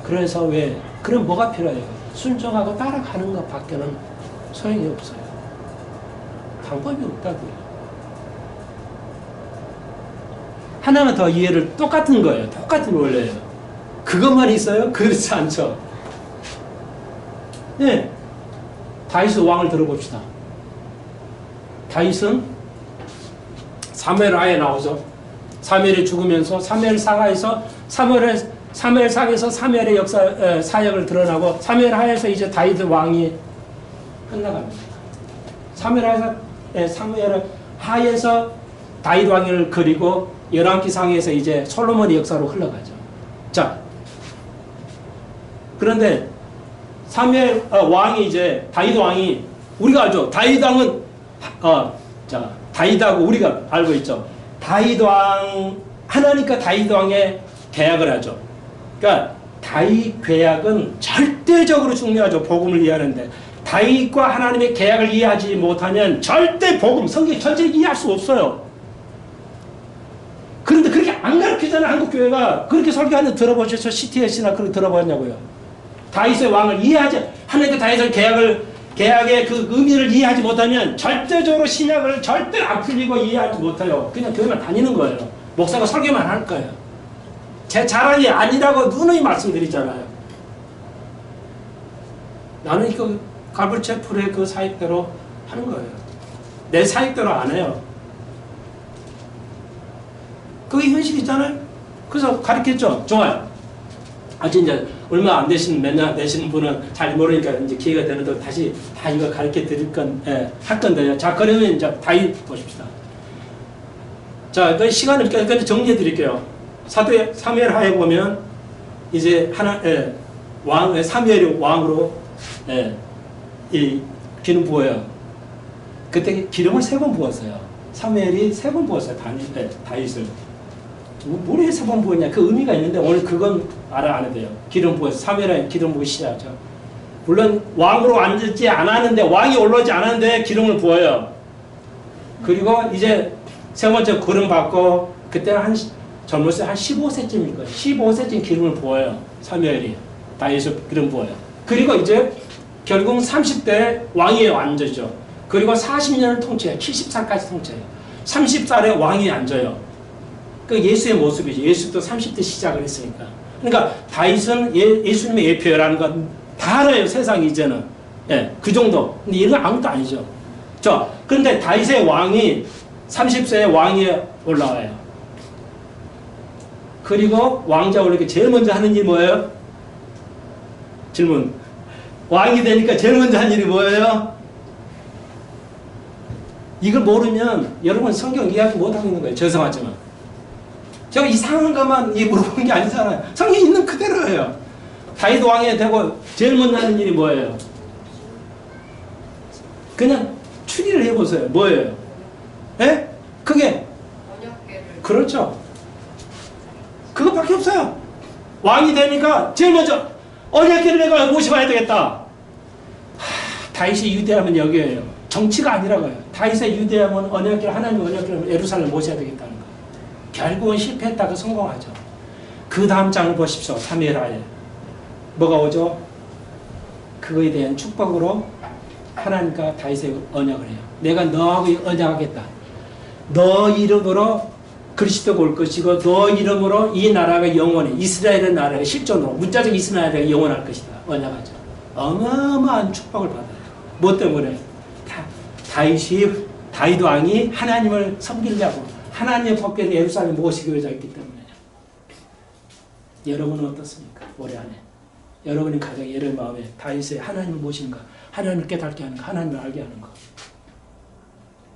그래서 왜? 그럼 뭐가 필요해요? 순종하고 따라가는 것밖에는 소용이 없어요. 방법이 없다고요. 하나만 더 이해를 똑같은 거예요. 똑같은 원래예요. 그것만 있어요? 그렇지 않죠. 네. 다윗 왕을 들어봅시다. 다윗은 사무엘 하에 나오죠. 사무엘이 죽으면서 사무엘상하에서 사무엘상에서 사무엘의 사역을 드러나고 사무엘 하에서 이제 다윗 왕이 끝나갑니다. 사무엘 하에서 다윗 왕을 그리고 열왕기상에서 이제 솔로몬의 역사로 흘러가죠. 자, 그런데 사무엘 왕이 이제 다윗 왕이 우리가 알죠. 다윗 왕은 다윗하고 우리가 알고 있죠. 다윗 왕 하나님과 다윗 왕의 계약을 하죠. 그러니까 다윗 계약은 절대적으로 중요하죠. 복음을 이해하는데 다윗과 하나님의 계약을 이해하지 못하면 절대 성경 전체를 이해할 수 없어요. 그런데 그렇게 안 가르치잖아요. 한국교회가. 그렇게 설교하는 들어보셔서 CTS나 그렇게 들어봤냐고요. 다윗의 왕을 이해하지, 하나님과 다윗의 계약의 그 의미를 이해하지 못하면 절대적으로 신약을 절대 안 풀리고 이해하지 못해요. 그냥 교회만 다니는 거예요. 목사가 설교만 할 거예요. 제 자랑이 아니라고 누누이 말씀드리잖아요. 나는 이거 갈브체플의 그 사익대로 하는 거예요. 내 사익대로 안 해요. 그게 현실이잖아요. 그래서 가르쳤죠. 좋아요. 아직 이제 얼마 안 되신, 몇 년 안 되시는 분은 잘 모르니까 이제 기회가 되는 또 다시 다 이거 가르쳐 드릴 할 건데요. 자, 그러면 이제 다 보십시다. 자, 그 시간을 끝까지 정리해 드릴게요. 사무엘 하에 보면 이제 사무엘이 왕으로 이 기름 부어요. 그때 기름을 3번 부었어요. 사무엘이 3번 부었어요. 다윗을. 뭐 왜 3번 부었냐? 그 의미가 있는데 오늘 그건 안 해도 돼요. 기름 부어서 사무엘은 기름 부기 시작하죠. 물론 왕으로 앉지 않았는데, 왕이 올라오지 않았는데 기름을 부어요. 그리고 이제 세 번째 기름 받고, 그때는 젊었을 때 한 15세쯤일 거예요. 15세쯤 기름을 부어요. 사무엘이. 다윗을 기름 부어요. 그리고 이제 결국 30대 왕위에 앉아죠. 그리고 40년을 통치해요. 70살까지 통치해요. 30살에 왕이 앉아요. 그 예수의 모습이죠. 예수도 30대 시작을 했으니까. 그러니까 다윗은 예수님의 예표라는 건 다 알아요. 세상이 이제는. 예, 그 정도. 근데 이건 아무것도 아니죠. 그런데 다윗의 왕이 30세의 왕위에 올라와요. 그리고 왕자 올리게 제일 먼저 하는 일이 뭐예요? 질문. 왕이 되니까 제일 먼저 하는 일이 뭐예요? 이걸 모르면 여러분 성경 이해하지 못하고 있는 거예요. 죄송하지만. 제가 이상한 것만 물어보는 게 아니잖아요. 성경이 있는 그대로예요. 다윗 왕이 되고 제일 먼저 하는 일이 뭐예요? 그냥 추리를 해보세요. 뭐예요? 예? 그게 그렇죠. 그것밖에 없어요. 왕이 되니까 제일 먼저 언약궤를 내가 모셔봐야 되겠다. 다윗이 유대하면 여기에요. 정치가 아니라고요. 다윗의 유대하면 언약궤를, 하나님 언약궤를 예루살렘 모셔야 되겠다는 거. 결국은 실패했다가 성공하죠. 그 다음 장을 보십시오. 사무엘하에 뭐가 오죠? 그거에 대한 축복으로 하나님과 다윗의 언약을 해요. 내가 너하고 언약하겠다. 너 이름으로 그리스도가 올 것이고 너 이름으로 이 나라가 영원히, 이스라엘의 나라가 실존으로 문자적 이스라엘이 영원할 것이다. 언약하죠. 어마어마한 축복을 받아요. 뭐 때문에? 다윗 왕이 하나님을 섬기려고 하나님의 법궤를 예루살렘 모시기 위해서 했기 때문에. 여러분은 어떻습니까? 올해 안에 여러분이 가장 여러분 마음에 다윗의 하나님을 모시는 거, 하나님을 깨닫게 하는 거, 하나님을 알게 하는 거,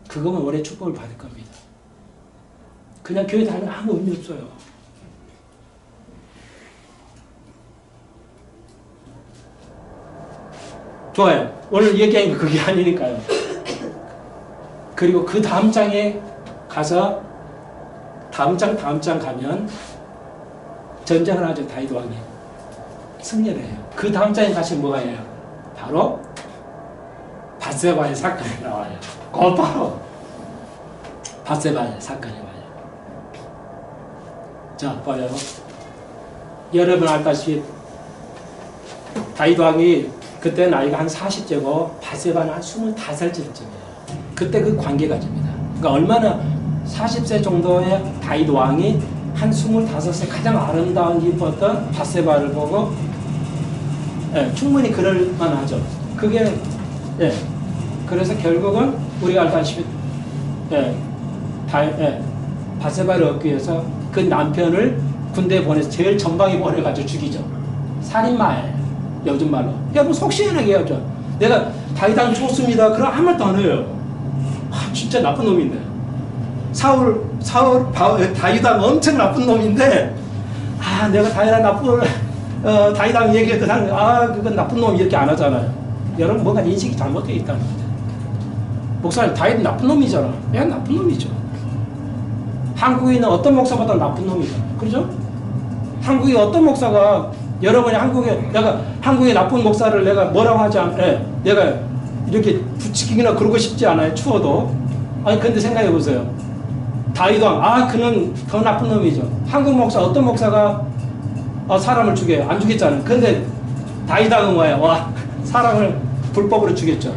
그거면 올해 축복을 받을 겁니다. 그냥 교회 다니면 아무 의미 없어요. 좋아요. 오늘 얘기한 게 그게 아니니까요. 그리고 그 다음 장에 가서 다음 장 가면 전쟁을 하죠. 다윗 왕이 승리를 해요. 그 다음 장에 가시면 뭐가 해요? 바로 바세바의 사건이 나와요. 곧바로 바세바의 사건이 와요. 자, 봐요. 여러분 알다시피 다윗 왕이 그때 나이가 한 40세고 바세바는 한 25살쯤이에요. 그때 그 관계가 집니다. 그러니까 얼마나 40세 정도의 다윗 왕이 한 25세 가장 아름다운 이뻤던 바세바를 보고 충분히 그럴 만하죠. 그게 그래서 결국은 우리가 알다시피 바세바를 얻기 위해서 그 남편을 군대에 보내서 제일 전방에 보내가지고 죽이죠. 살인마예요. 요즘 말로. 여러분 속 시원하게 해야죠. 내가 다윗왕 좋습니다. 그럼 아무 말도 안 해요. 진짜 나쁜 놈인데. 다윗왕 엄청 나쁜 놈인데, 내가 다윗왕 얘기해도 그건 나쁜 놈 이렇게 안 하잖아요. 여러분 뭔가 인식이 잘못되어 있다는 거죠. 목사님, 다윗 나쁜 놈이잖아. 왜 나쁜 놈이죠? 한국에 있는 어떤 목사보다 나쁜 놈이죠. 그렇죠? 한국의 어떤 목사가 여러분이 한국의 나쁜 목사를 내가 뭐라고 하지 내가 이렇게 부추기거나 그러고 싶지 않아요. 추워도. 근데 생각해 보세요. 다윗왕, 그는 더 나쁜 놈이죠. 한국 목사, 어떤 목사가 사람을 죽여요? 안 죽였잖아요. 근데 다윗왕은 뭐예요? 사람을 불법으로 죽였죠.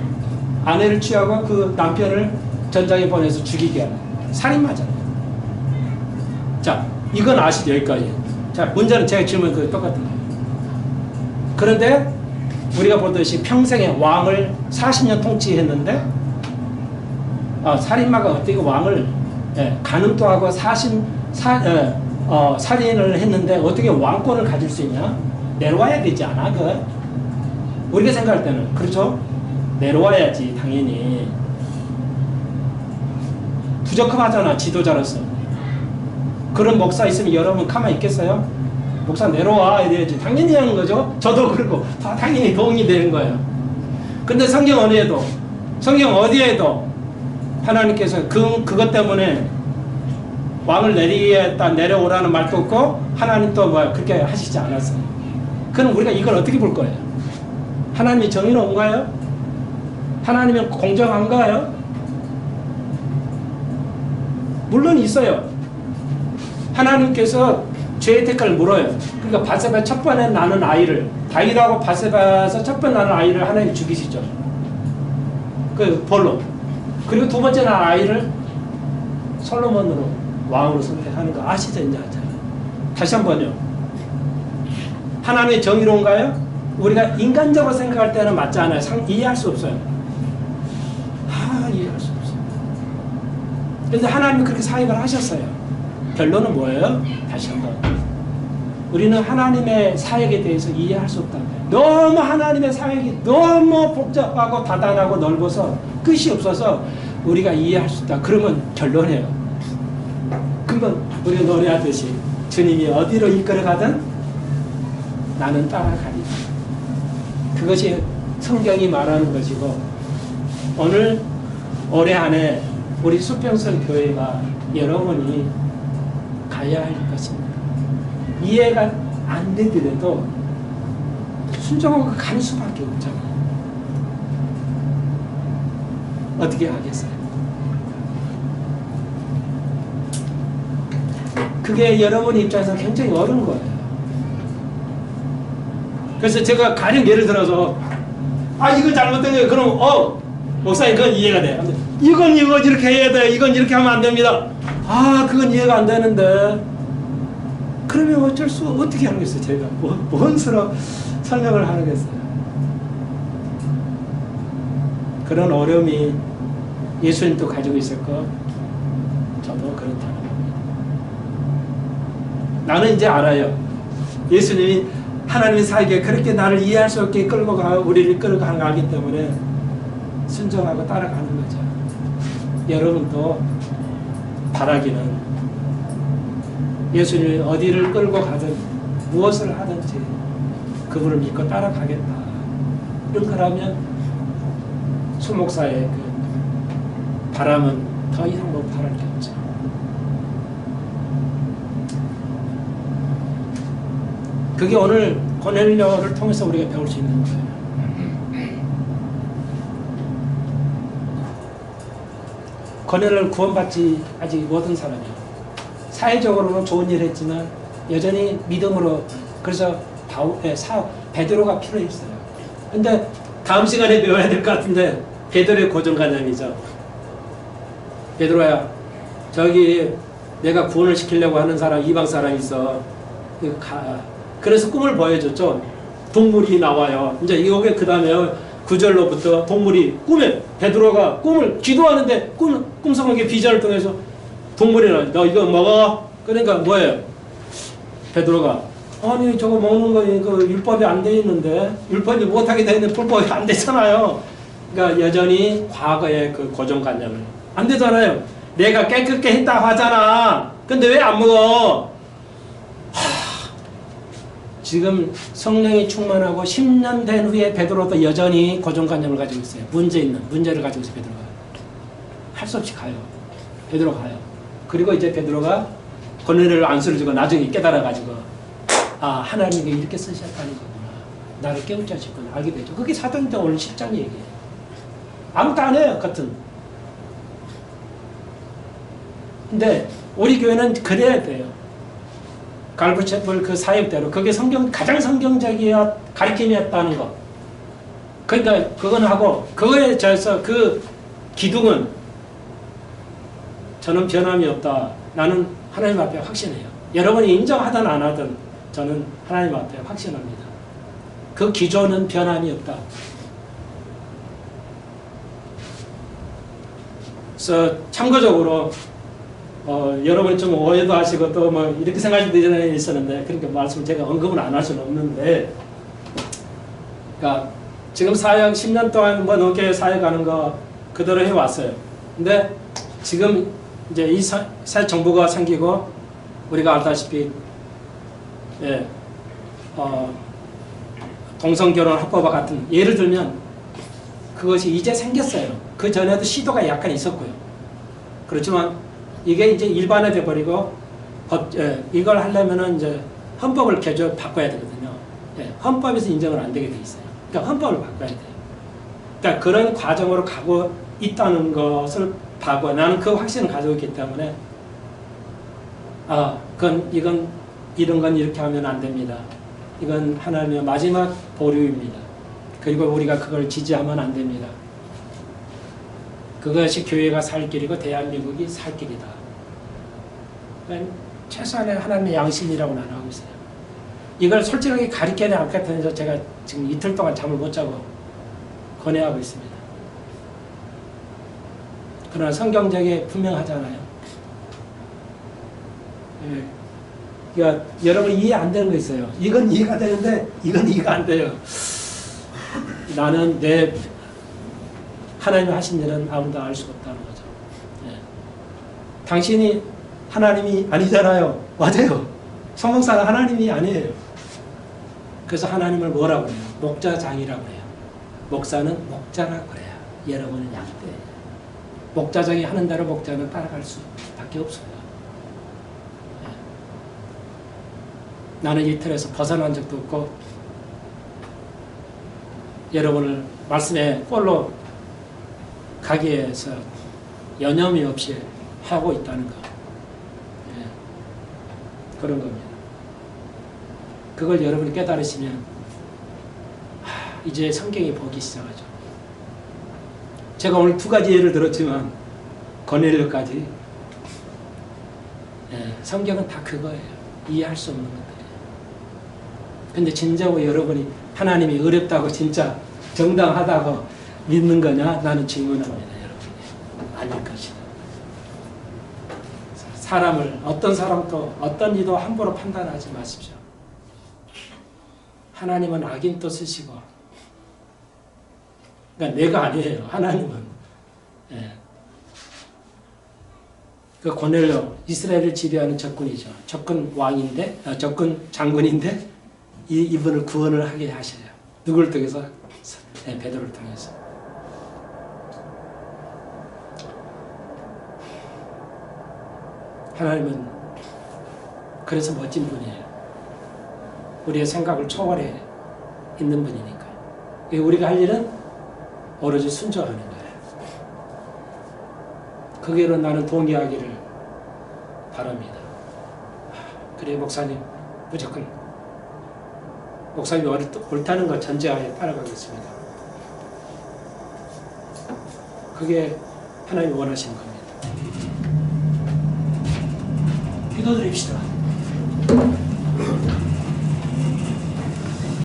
아내를 취하고 그 남편을 전장에 보내서 죽이게 하는 살인마잖아요. 자, 이건 아시죠? 여기까지. 자, 문제는 제가 질문 똑같은 거예요. 그런데 우리가 보듯이 평생에 왕을 40년 통치했는데 살인마가 어떻게 왕을 간음도 하고 살인을 했는데 어떻게 왕권을 가질 수 있냐? 내려와야 되지 않아? 우리가 생각할 때는 그렇죠? 내려와야지 당연히. 부적합하잖아 지도자로서. 그런 목사 있으면 여러분 가만히 있겠어요? 목사 내려와 이래야지 당연히 하는 거죠. 저도 그렇고 다 당연히 도움이 되는 거예요. 근데 성경 어디에도 하나님께서 그것 때문에 왕을 내려오라는 말도 없고 하나님도 그렇게 하시지 않았어요. 그럼 우리가 이걸 어떻게 볼 거예요? 하나님이 정의로운가요? 하나님은 공정한가요? 물론 있어요. 하나님께서 죄의 대가를 물어요. 그러니까 바세바 첫 번에 낳는 아이를 다윗하고 바세바에서 첫 번에 낳는 아이를 하나님 죽이시죠. 그 벌로. 그리고 두 번째 낳은 아이를 솔로몬으로 왕으로 선택하는 거 아시죠? 이제 다시 한번요. 하나님의 정의로운가요? 우리가 인간적으로 생각할 때는 맞지 않아요. 이해할 수 없어요. 이해할 수 없어요. 그런데 하나님이 그렇게 사역을 하셨어요. 결론은 뭐예요? 다시 한번. 우리는 하나님의 사역에 대해서 이해할 수 없다는 거예요. 너무 하나님의 사역이 너무 복잡하고 다단하고 넓어서 끝이 없어서 우리가 이해할 수 있다. 그러면 결론이에요. 그러면 우리가 노래하듯이 주님이 어디로 이끌어가든 나는 따라가리라. 그것이 성경이 말하는 것이고 오늘 올해 안에 우리 수평선 교회가 여러분이 가야 할 것입니다. 이해가 안 되더라도 순종하고 갈 수밖에 없잖아요. 어떻게 하겠어요? 그게 여러분 입장에서 굉장히 어려운 거예요. 그래서 제가 가령 예를 들어서 이거 잘못된 거예요. 그럼 목사님 그건 이해가 돼요. 이건 이렇게 해야 돼. 이건 이렇게 하면 안 됩니다. 그건 이해가 안 되는데 그러면 어떻게 하겠어요? 제가 뭔 수로 설명을 하겠어요? 그런 어려움이 예수님도 가지고 있었고 저도 그렇다는 겁니다. 나는 이제 알아요. 예수님이 하나님의 사역에 그렇게 나를 이해할 수 없게 우리를 끌고 가는 거 알기 때문에 순종하고 따라가는 거죠. 여러분도 바라기는 예수님이 어디를 끌고 가든 무엇을 하든지 그분을 믿고 따라가겠다. 이런 거라면 수목사의 그 바람은 더 이상 못 바랄 게 없죠. 그게 오늘 고넬료를 통해서 우리가 배울 수 있는 거예요. 고넬료를 구원받지 아직 못한 사람이에요. 사회적으로는 좋은 일을 했지만 여전히 믿음으로 그래서 베드로가 필요했어요. 근데 다음 시간에 배워야 될 것 같은데 베드로의 고정관념이죠. 베드로야 저기 내가 구원을 시키려고 하는 사람 이방 사람이 있어. 그래서 꿈을 보여줬죠. 동물이 나와요. 이제 이게 그 다음에 9절로부터 동물이 베드로가 꿈을 기도하는데 꿈속의 비전을 통해서 동물이 나와. 너 이거 먹어? 그러니까 뭐예요? 베드로가 아니 저거 먹는 거 그 율법이 안 돼 있는데 율법이 못하게 돼 있는데 불법이 안 되잖아요. 그러니까 여전히 과거의 그 고정관념을 안 되잖아요. 내가 깨끗게 했다고 하잖아. 근데 왜 안 먹어? 지금 성령이 충만하고 10년 된 후에 베드로도 여전히 고정관념을 가지고 있어요. 문제를 가지고 있어요. 베드로가 할 수 없이 가요. 베드로 가요. 그리고 이제 베드로가 고넬료를 안수를 주고 나중에 깨달아가지고 하나님이 이렇게 쓰셨다는 거구나. 나를 깨우쳐 주셨구나. 알게 되죠. 그게 사도행전 오늘 10장 얘기예요. 아무것도 안 해요. 같은. 근데 우리 교회는 그래야 돼요. 갈부채플 그 사역대로 그게 가장 성경적이야 가르침이었다는 거. 그러니까 그건 하고 그거에 대해서 그 기둥은 저는 변함이 없다. 나는 하나님 앞에 확신해요. 여러분이 인정하든 안 하든 저는 하나님 앞에 확신합니다. 그 기조는 변함이 없다. 그래서 참고적으로 여러분이 좀 오해도 하시고 또 뭐 이렇게 생각할 수도 있었는데 그러니까 말씀을 제가 언급을 안 할 수는 없는데, 그러니까 지금 사역 10년 동안 뭐 넘게 사역하는 거 그대로 해왔어요. 근데 지금 이제 이 새 정부가 생기고 우리가 알다시피 동성결혼 합법화 같은, 예를 들면 그것이 이제 생겼어요. 그 전에도 시도가 약간 있었고요. 그렇지만 이게 이제 일반화돼 버리고 이걸 하려면은 이제 헌법을 바꿔야 되거든요. 헌법에서 인정을 안 되게 돼 있어요. 그러니까 헌법을 바꿔야 돼요. 그러니까 그런 과정으로 가고 있다는 것을 봐고, 나는 그 확신을 가지고 있기 때문에 이런 건 이렇게 하면 안 됩니다. 이건 하나님의 마지막 보류입니다. 그리고 우리가 그걸 지지하면 안 됩니다. 그것이 교회가 살 길이고 대한민국이 살 길이다. 최소한의 하나님의 양심이라고 나는 하고 있어요. 이걸 솔직하게 가르쳐야 할 것 같아서 제가 지금 이틀 동안 잠을 못 자고 권해하고 있습니다. 그러나 성경적에 분명하잖아요. 그러니까 여러분 이해 안 되는 거 있어요. 이건 이해가 되는데 이건 이해가 안 돼요. 나는 하나님이 하신 일은 아무도 알 수가 없다는 거죠. 당신이 하나님이 아니잖아요. 맞아요. 성목사는 하나님이 아니에요. 그래서 하나님을 뭐라고 그래요? 목자장이라고 해요. 목사는 목자라고 그래요. 여러분은 양떼. 목자장이 하는 대로 목자는 따라갈 수밖에 없어요. 나는 이 틀에서 벗어난 적도 없고 여러분을 말씀의 꼴로 가기 위해서 여념이 없이 하고 있다는 거. 그런 겁니다. 그걸 여러분이 깨달으시면 이제 성경이 보기 시작하죠. 제가 오늘 두 가지 예를 들었지만 고넬료까지 성경은 다 그거예요. 이해할 수 없는 것들이에요. 근데 진짜로 여러분이 하나님이 어렵다고 진짜 정당하다고 믿는 거냐? 나는 질문합니다. 여러분. 아닐 것이다. 사람을, 어떤 사람도 어떤 이도 함부로 판단하지 마십시오. 하나님은 악인도 쓰시고, 그러니까 내가 아니에요. 하나님은. 그 고넬료, 이스라엘을 지배하는 적군이죠. 적군 왕인데, 적군 장군인데 이분을 구원을 하게 하셔요. 누구를 통해서? 베드로를 통해서. 하나님은 그래서 멋진 분이에요. 우리의 생각을 초월해 있는 분이니까요. 우리가 할 일은 오로지 순종하는 거예요. 거기에는 나는 동의하기를 바랍니다. 그래 목사님, 무조건 목사님이 옳다는 것 전제하에 따라가겠습니다. 그게 하나님이 원하시는 겁니다. 기도드립시다.